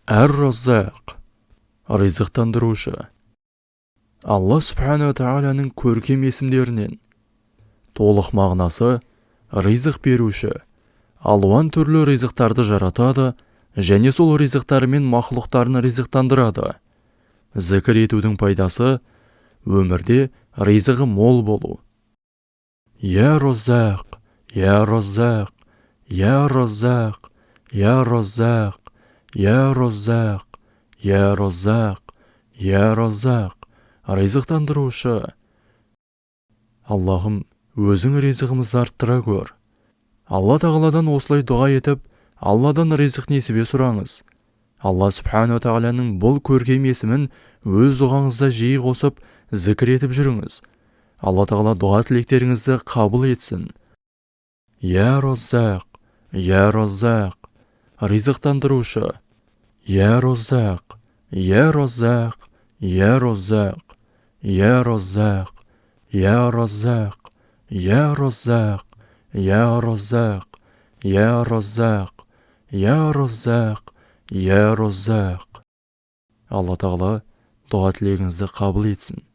Әр-Раззақ, ризықтандырушы. Алла Субхану Тағаланың көркем есімдерінен толық мағынасы ризық беруші. Алуан түрлі ризықтарды жаратады және сол ризықтарымен мақлұқтарын ризықтандырады. Зікір етудің пайдасы өмірде ризығы мол болу. Я Раззақ, я Раззақ, я Раззақ, я Раззақ, я Раззақ, я Раззақ, я Раззақ, ризықтандырушы. Аллахым, өзің ризығымызды арттыра көр. Алла Тағаладан осылай дұға етіп, Алладан ризық несібе сұраңыз. Алла Субхану Тағаланың бұл көркем есімін өз дұғаңызда жиі қосып, зікір етіп жүріңіз. Алла Тағала дұға тілектеріңізді қабыл етсін. Я Раззақ, я Раззақ, ризықтандырушы. Я Раззақ, я Раззақ, я Раззақ, я Раззақ, я Раззақ, я Раззақ, я Раззақ, я Раззақ, я Раззақ, я Раззақ. Алла Тағала дұға тілегіңізді қабыл етсін.